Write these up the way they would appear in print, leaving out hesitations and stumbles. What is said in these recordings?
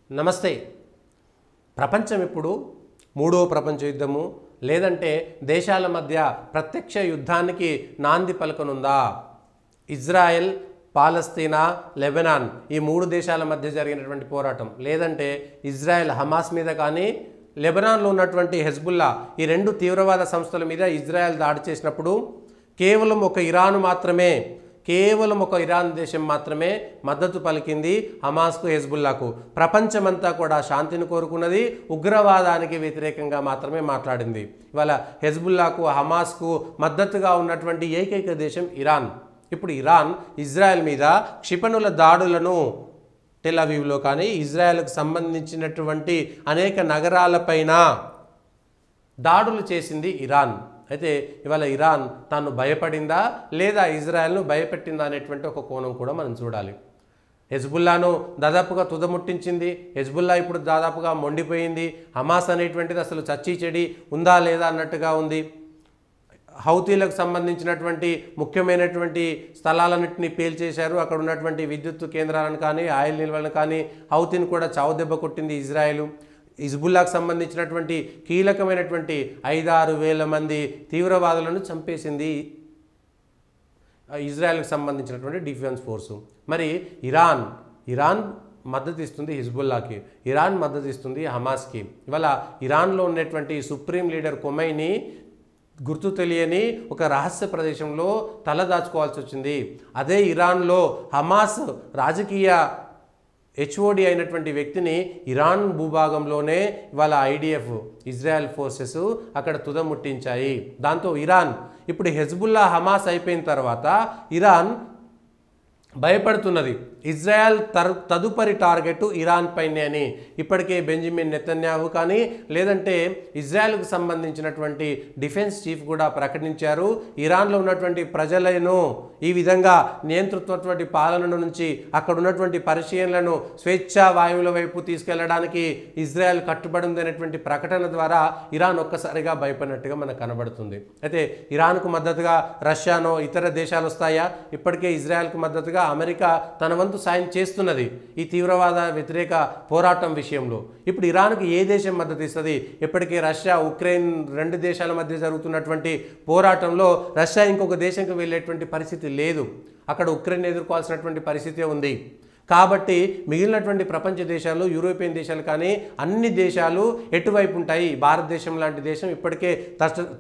నమస్తే. ప్రపంచం ఇప్పుడు మూడో ప్రపంచ యుద్ధము లేదంటే దేశాల మధ్య ప్రత్యక్ష యుద్ధానికి నాంది పలకనుందా? ఇజ్రాయెల్, పాలస్తీనా, లెబనాన్ ఈ మూడు దేశాల మధ్య జరిగినటువంటి పోరాటం, లేదంటే ఇజ్రాయెల్ హమాస్ మీద కానీ లెబనాన్లో ఉన్నటువంటి హెజ్బుల్లా ఈ రెండు తీవ్రవాద సంస్థల మీద ఇజ్రాయెల్ దాడి చేసినప్పుడు కేవలం ఒక ఇరాన్ దేశం మాత్రమే మద్దతు పలికింది హమాస్కు, హెజ్బుల్లాకు. ప్రపంచమంతా కూడా శాంతిని కోరుకున్నది, ఉగ్రవాదానికి వ్యతిరేకంగా మాత్రమే మాట్లాడింది. ఇవాళ హెజ్బుల్లాకు, హమాస్కు మద్దతుగా ఉన్నటువంటి ఏకైక దేశం ఇరాన్. ఇప్పుడు ఇరాన్ ఇజ్రాయెల్ మీద క్షిపణుల దాడులను టెల్ అవీవ్లో కానీ ఇజ్రాయెల్కు సంబంధించినటువంటి అనేక నగరాలపైన దాడులు చేసింది ఇరాన్. అయితే ఇవాళ ఇరాన్ తాను భయపడిందా లేదా ఇజ్రాయెల్ను భయపెట్టిందా అనేటువంటి ఒక కోణం కూడా మనం చూడాలి. హెజ్బుల్లాను దాదాపుగా తుదముట్టించింది. హెజ్బుల్లా ఇప్పుడు దాదాపుగా మొండిపోయింది. హమాస్ అనేటువంటిది అసలు చచ్చి చెడి ఉందా లేదా అన్నట్టుగా ఉంది. హౌతీలకు సంబంధించినటువంటి ముఖ్యమైనటువంటి స్థలాలన్నింటినీ పేల్చేశారు. అక్కడ ఉన్నటువంటి విద్యుత్ కేంద్రాలను కానీ ఆయిల్ నిల్వలను కానీ హౌతీని కూడా చావుదెబ్బ కొట్టింది ఇజ్రాయెల్. హిజ్బుల్లాకు సంబంధించినటువంటి కీలకమైనటువంటి 5-6 వేల మంది తీవ్రవాదులను చంపేసింది ఇజ్రాయెల్కి సంబంధించినటువంటి డిఫెన్స్ ఫోర్సు. మరి ఇరాన్ మద్దతు ఇస్తుంది హిజ్బుల్లాకి, ఇరాన్ మద్దతు ఇస్తుంది హమాస్కి. ఇవాళ ఇరాన్లో ఉన్నటువంటి సుప్రీం లీడర్ ఖొమైనీ గుర్తు తెలియని ఒక రహస్య ప్రదేశంలో తలదాచుకోవాల్సి వచ్చింది. అదే ఇరాన్లో హమాస్ రాజకీయ హెచ్ఓడి అయినటువంటి వ్యక్తిని ఇరాన్ భూభాగంలోనే ఇవాళ ఐడిఎఫ్, ఇజ్రాయెల్ ఫోర్సెస్ అక్కడ తుదముట్టించాయి. దాంతో ఇరాన్ ఇప్పుడు హెజ్బుల్లా, హమాస్ అయిపోయిన తర్వాత ఇరాన్ భయపడుతున్నది. ఇజ్రాయెల్ తదుపరి టార్గెట్ ఇరాన్ పైనే అని ఇప్పటికే బెంజమిన్ నెతన్యాహు కానీ లేదంటే ఇజ్రాయెల్కు సంబంధించినటువంటి డిఫెన్స్ చీఫ్ కూడా ప్రకటించారు. ఇరాన్లో ఉన్నటువంటి ప్రజలను ఈ విధంగా నియంతృత్వ పాలన నుంచి అక్కడ ఉన్నటువంటి పరిశీలనలను స్వేచ్ఛా వాయువుల వైపు తీసుకెళ్లడానికి ఇజ్రాయెల్ కట్టుబడి అనేటువంటి ప్రకటన ద్వారా ఇరాన్ ఒక్కసారిగా భయపడినట్టుగా మనకు కనబడుతుంది. అయితే ఇరాన్కు మద్దతుగా రష్యానో ఇతర దేశాలు వస్తాయా? ఇప్పటికే ఇజ్రాయెల్కు మద్దతుగా అమెరికా తన వంతు సాయం చేస్తున్నది ఈ తీవ్రవాద వ్యతిరేక పోరాటం విషయంలో. ఇప్పుడు ఇరాన్కు ఏ దేశం మద్దతు ఇస్తుంది? ఇప్పటికే రష్యా, ఉక్రెయిన్ రెండు దేశాల మధ్య జరుగుతున్నటువంటి పోరాటంలో రష్యా ఇంకొక దేశంకి వెళ్ళేటువంటి పరిస్థితి లేదు. అక్కడ ఉక్రెయిన్ ఎదుర్కోవాల్సినటువంటి పరిస్థితి ఉంది. కాబట్టి మిగిలినటువంటి ప్రపంచ దేశాలు, యూరోపియన్ దేశాలు కానీ అన్ని దేశాలు ఎటువైపు ఉంటాయి? భారతదేశం లాంటి దేశం ఇప్పటికే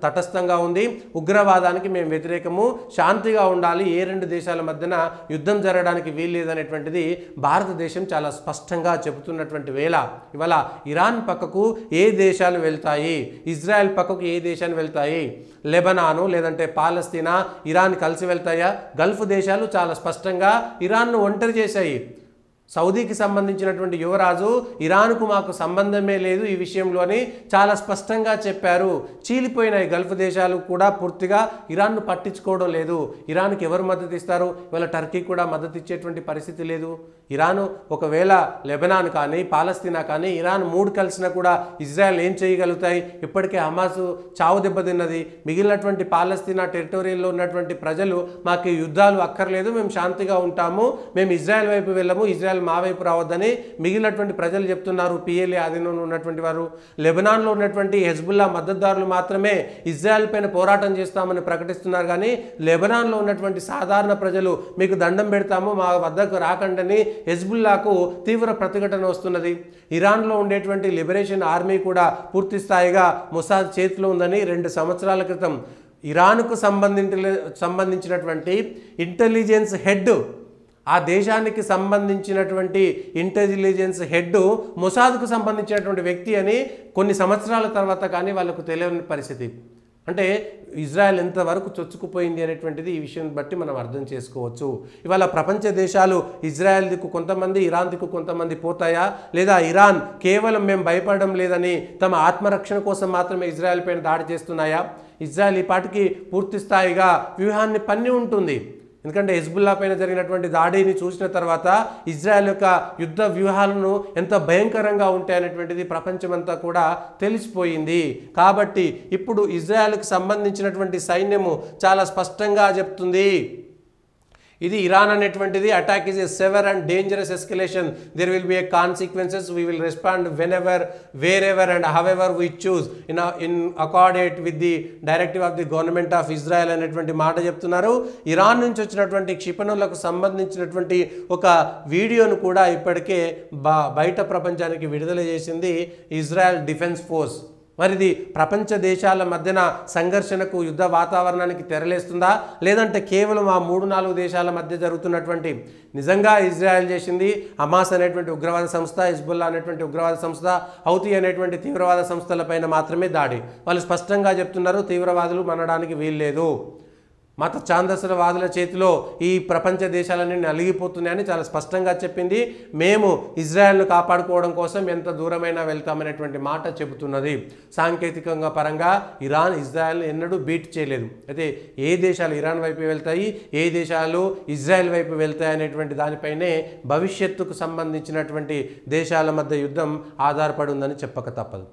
తటస్థంగా ఉంది. ఉగ్రవాదానికి మేము వ్యతిరేకము, శాంతిగా ఉండాలి, ఏ రెండు దేశాల మధ్యన యుద్ధం జరగడానికి వీల్లేదనేటువంటిది భారతదేశం చాలా స్పష్టంగా చెబుతున్నటువంటి వేళ ఇవాళ ఇరాన్ పక్కకు ఏ దేశాలు వెళ్తాయి, ఇజ్రాయెల్ పక్కకు ఏ దేశాలు వెళ్తాయి, లెబనాను లేదంటే పాలస్తీనా, ఇరాన్ కలిసి వెళ్తాయా? గల్ఫ్ దేశాలు చాలా స్పష్టంగా ఇరాన్ను ఒంటరి చేశాయి. సౌదీకి సంబంధించినటువంటి యువరాజు ఇరాన్కు మాకు సంబంధమే లేదు ఈ విషయంలో అని చాలా స్పష్టంగా చెప్పారు. చీలిపోయినాయి గల్ఫ్ దేశాలు కూడా పూర్తిగా ఇరాన్ను పట్టించుకోవడం లేదు. ఇరాన్కి ఎవరు మద్దతు ఇస్తారు? ఇవాళ టర్కీ కూడా మద్దతు ఇచ్చేటువంటి పరిస్థితి లేదు. ఇరాను ఒకవేళ లెబనాన్ కానీ పాలస్తీనా కానీ ఇరాన్ మూడు కలిసినా కూడా ఇజ్రాయెల్ ఏం చేయగలుగుతాయి? ఇప్పటికే హమాస్ చావు దెబ్బతిన్నది. మిగిలినటువంటి పాలస్తీనా టెరిటోరియల్లో ఉన్నటువంటి ప్రజలు మాకు యుద్ధాలు అక్కర్లేదు, మేము శాంతిగా ఉంటాము, మేము ఇజ్రాయెల్ వైపు వెళ్ళము, ఇజ్రాయెల్ మా వైపు రావద్దని మిగిలినటువంటి ప్రజలు చెప్తున్నారు. పిఎల్ఏ ఆధీనంలో ఉన్నటువంటి వారు. లెబనాన్లో ఉన్నటువంటి హెజ్బుల్లా మద్దతుదారులు మాత్రమే ఇజ్రాయెల్ పైన పోరాటం చేస్తామని ప్రకటిస్తున్నారు. కానీ లెబనాన్లో ఉన్నటువంటి సాధారణ ప్రజలు మీకు దండం పెడతాము, మా వద్దకు రాకండని హెజ్బుల్లాకు తీవ్ర ప్రతిఘటన వస్తున్నది. ఇరాన్లో ఉండేటువంటి లిబరేషన్ ఆర్మీ కూడా పూర్తి స్థాయిగా మొసాద్ చేతిలో ఉందని 2 సంవత్సరాల క్రితం ఇరాన్కు సంబంధించినటువంటి ఇంటెలిజెన్స్ హెడ్, ఆ దేశానికి సంబంధించినటువంటి ఇంటెలిజెన్స్ హెడ్ మొసాద్కు సంబంధించినటువంటి వ్యక్తి అని కొన్ని సంవత్సరాల తర్వాత కానీ వాళ్ళకు తెలియని పరిస్థితి. అంటే ఇజ్రాయెల్ ఎంతవరకు చొచ్చుకుపోయింది అనేటువంటిది ఈ విషయం బట్టి మనం అర్థం చేసుకోవచ్చు. ఇవాళ ప్రపంచ దేశాలు ఇజ్రాయెల్ దిక్కు కొంతమంది, ఇరాన్ దిక్కు కొంతమంది పోతాయా? లేదా ఇరాన్ కేవలం మేము భయపడడం లేదని తమ ఆత్మరక్షణ కోసం మాత్రమే ఇజ్రాయెల్ పైన దాడి చేస్తున్నాయా? ఇజ్రాయెల్ ఈ పాటికి పూర్తి స్థాయిగా వ్యూహాన్ని పన్ని ఉంటుంది. ఎందుకంటే హెజ్బుల్లా పైన జరిగినటువంటి దాడిని చూసిన తర్వాత ఇజ్రాయెల్ యొక్క యుద్ధ వ్యూహాలను ఎంత భయంకరంగా ఉంటాయనేటువంటిది ప్రపంచమంతా కూడా తెలిసిపోయింది. కాబట్టి ఇప్పుడు ఇజ్రాయెల్కి సంబంధించినటువంటి సైన్యము చాలా స్పష్టంగా చెప్తుంది, ఇది ఇరాన్ అనేటువంటిది attack is a severe and dangerous escalation. There will be a consequences. We will respond whenever, wherever and however we choose in accordance with the directive of the government of Israel అనేటువంటి మాట చెప్తున్నారు. Iran నుంచి వచ్చినటువంటి క్షిపణులకు సంబంధించినటువంటి ఒక వీడియోను కూడా ఇప్పటికే బయట ప్రపంచానికి విడుదల చేసింది ఇజ్రాయెల్ డిఫెన్స్ ఫోర్స్. మరి ఇది ప్రపంచ దేశాల మధ్యన సంఘర్షణకు, యుద్ధ వాతావరణానికి తెరలేస్తుందా, లేదంటే కేవలం ఆ 3-4 దేశాల మధ్య జరుగుతున్నటువంటి, నిజంగా ఇజ్రాయెల్ చేసింది హమాస్ అనేటువంటి ఉగ్రవాద సంస్థ, హిజ్బుల్లా అనేటువంటి ఉగ్రవాద సంస్థ, హౌతీ అనేటువంటి తీవ్రవాద సంస్థలపైన మాత్రమే దాడి. వాళ్ళు స్పష్టంగా చెప్తున్నారు, తీవ్రవాదులు మనడానికి వీల్లేదు. మత ఛాందసవాదుల చేతిలో ఈ ప్రపంచ దేశాలన్నీ నలిగిపోతున్నాయని చాలా స్పష్టంగా చెప్పింది. మేము ఇజ్రాయెల్ను కాపాడుకోవడం కోసం ఎంత దూరమైనా వెళ్తామనేటువంటి మాట చెబుతున్నది. సాంకేతికంగా పరంగా ఇరాన్ ఇజ్రాయెల్ని ఎన్నడూ బీట్ చేయలేదు. అయితే ఏ దేశాలు ఇరాన్ వైపు వెళ్తాయి, ఏ దేశాలు ఇజ్రాయెల్ వైపు వెళ్తాయి అనేటువంటి దానిపైనే భవిష్యత్తుకు సంబంధించినటువంటి దేశాల మధ్య యుద్ధం ఆధారపడి ఉందని చెప్పక తప్పదు.